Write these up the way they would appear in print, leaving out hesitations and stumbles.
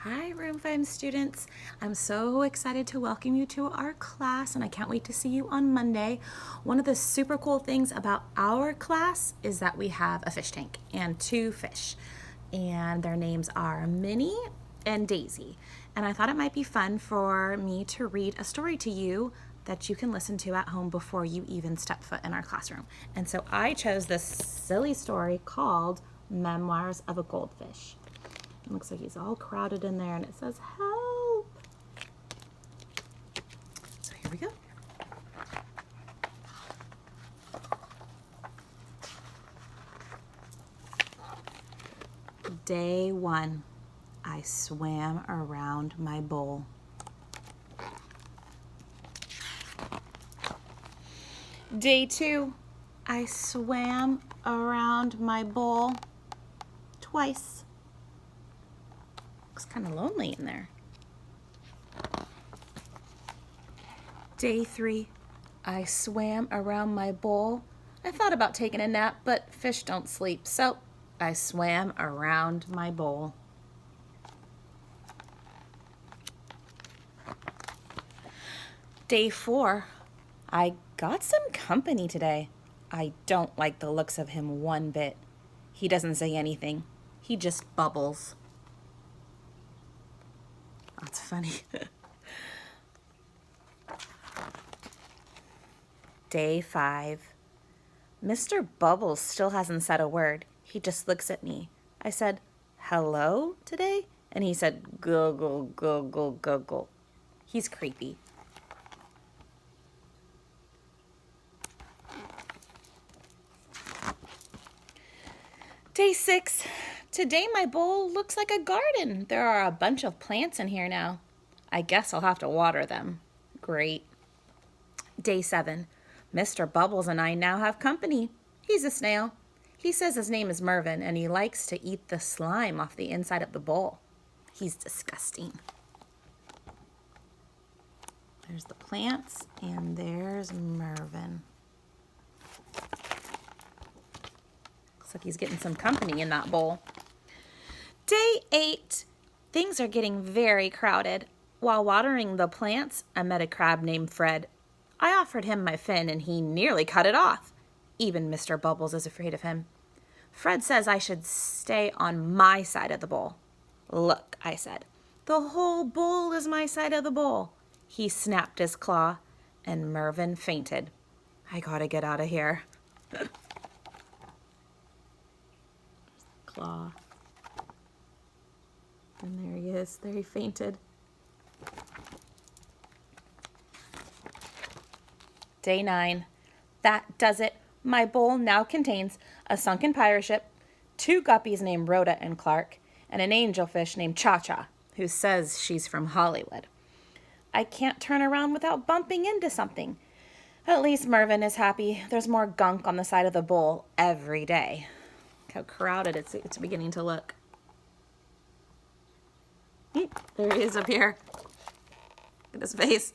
Hi, Room 5 students. I'm so excited to welcome you to our class, and I can't wait to see you on Monday. One of the super cool things about our class is that we have a fish tank and two fish, and their names are Minnie and Daisy. And I thought it might be fun for me to read a story to you that you can listen to at home before you even step foot in our classroom. And so I chose this silly story called Memoirs of a Goldfish. It looks like he's all crowded in there and it says help. So here we go. Day 1, I swam around my bowl. Day 2, I swam around my bowl twice. Looks kind of lonely in there. Day 3, I swam around my bowl. I thought about taking a nap, but fish don't sleep, so I swam around my bowl. Day 4, I got some company today. I don't like the looks of him one bit. He doesn't say anything. He just bubbles. That's funny. Day 5. Mr. Bubbles still hasn't said a word. He just looks at me. I said, hello today? And he said, guggle, guggle, guggle. He's creepy. Day 6. Today my bowl looks like a garden. There are a bunch of plants in here now. I guess I'll have to water them. Great. Day 7. Mr. Bubbles and I now have company. He's a snail. He says his name is Mervin and he likes to eat the slime off the inside of the bowl. He's disgusting. There's the plants and there's Mervin. Looks like he's getting some company in that bowl. Day 8. Things are getting very crowded. While watering the plants, I met a crab named Fred. I offered him my fin and he nearly cut it off. Even Mr. Bubbles is afraid of him. Fred says I should stay on my side of the bowl. Look, I said, the whole bowl is my side of the bowl. He snapped his claw and Mervin fainted. I gotta get out of here. Claw. And there he is. There he fainted. Day 9. That does it. My bowl now contains a sunken pirate ship, 2 guppies named Rhoda and Clark, and an angelfish named Cha-Cha, who says she's from Hollywood. I can't turn around without bumping into something. At least Mervin is happy. There's more gunk on the side of the bowl every day. Look how crowded it's beginning to look. There he is up here. Look at his face.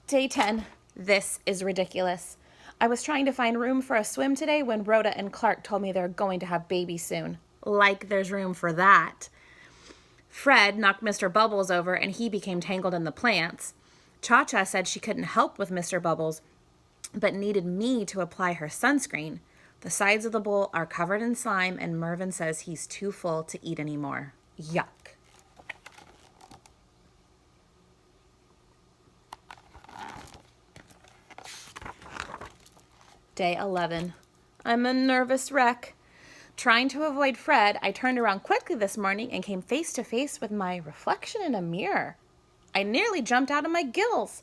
Day 10. This is ridiculous. I was trying to find room for a swim today when Rhoda and Clark told me they're going to have babies soon. Like there's room for that. Fred knocked Mr. Bubbles over and he became tangled in the plants. Cha-Cha said she couldn't help with Mr. Bubbles, but needed me to apply her sunscreen. The sides of the bowl are covered in slime and Mervin says he's too full to eat anymore. Yuck. Day 11. I'm a nervous wreck. Trying to avoid Fred, I turned around quickly this morning and came face to face with my reflection in a mirror. I nearly jumped out of my gills.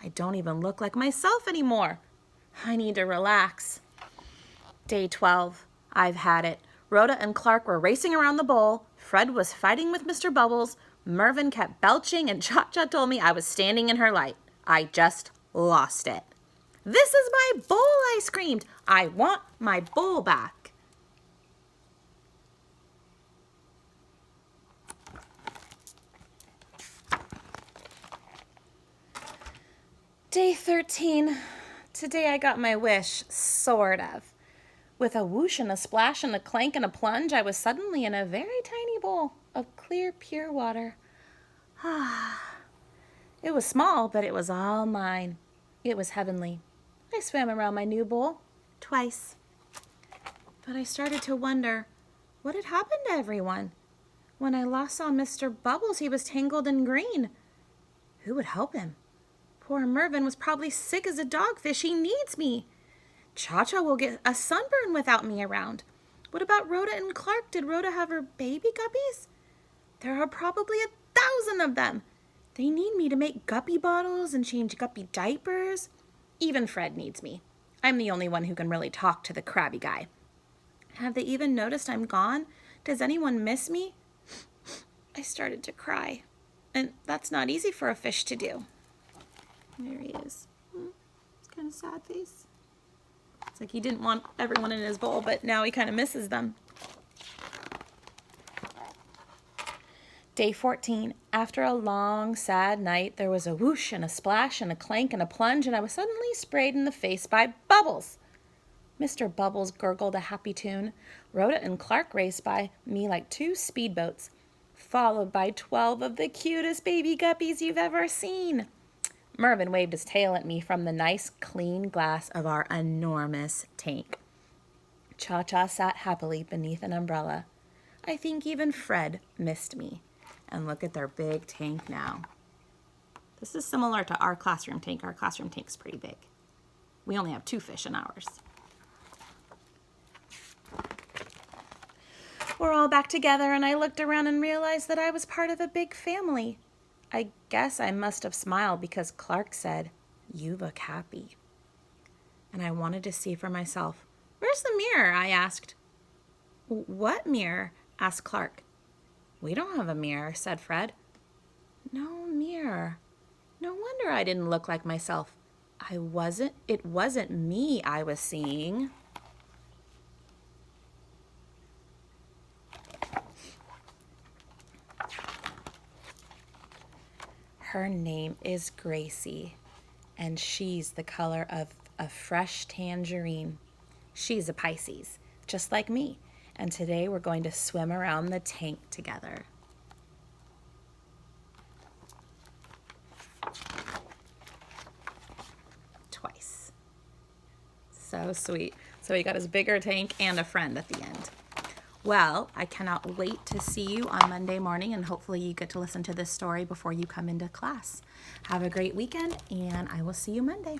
I don't even look like myself anymore. I need to relax. Day 12. I've had it. Rhoda and Clark were racing around the bowl. Fred was fighting with Mr. Bubbles. Mervin kept belching and Cha-Cha told me I was standing in her light. I just lost it. This is my bowl, I screamed. I want my bowl back. Day 13. Today I got my wish, sort of. With a whoosh and a splash and a clank and a plunge, I was suddenly in a very tiny bowl of clear, pure water. It was small, but it was all mine. It was heavenly. I swam around my new bowl twice. But I started to wonder, what had happened to everyone? When I last saw Mr. Bubbles, he was tangled in green. Who would help him? Poor Mervyn was probably sick as a dogfish. He needs me. Cha-Cha will get a sunburn without me around. What about Rhoda and Clark? Did Rhoda have her baby guppies? There are probably 1,000 of them. They need me to make guppy bottles and change guppy diapers. Even Fred needs me. I'm the only one who can really talk to the crabby guy. Have they even noticed I'm gone? Does anyone miss me? I started to cry. And that's not easy for a fish to do. There he is. It's kind of sad face. It's like he didn't want everyone in his bowl, but now he kind of misses them. Day 14. After a long, sad night, there was a whoosh and a splash and a clank and a plunge, and I was suddenly sprayed in the face by Bubbles. Mr. Bubbles gurgled a happy tune. Rhoda and Clark raced by me like 2 speedboats, followed by 12 of the cutest baby guppies you've ever seen. Mervyn waved his tail at me from the nice, clean glass of our enormous tank. Cha-Cha sat happily beneath an umbrella. I think even Fred missed me. And look at their big tank now. This is similar to our classroom tank. Our classroom tank's pretty big. We only have 2 fish in ours. We're all back together, and I looked around and realized that I was part of a big family. I guess I must have smiled because Clark said, "You look happy." And I wanted to see for myself. "Where's the mirror?" I asked. "What mirror?" asked Clark. "We don't have a mirror," said Fred. No mirror. No wonder I didn't look like myself. It wasn't me I was seeing. Her name is Gracie, and she's the color of a fresh tangerine. She's a Pisces, just like me, and today we're going to swim around the tank together. Twice. So sweet. So he got his bigger tank and a friend at the end. Well, I cannot wait to see you on Monday morning, and hopefully you get to listen to this story before you come into class. Have a great weekend, and I will see you Monday.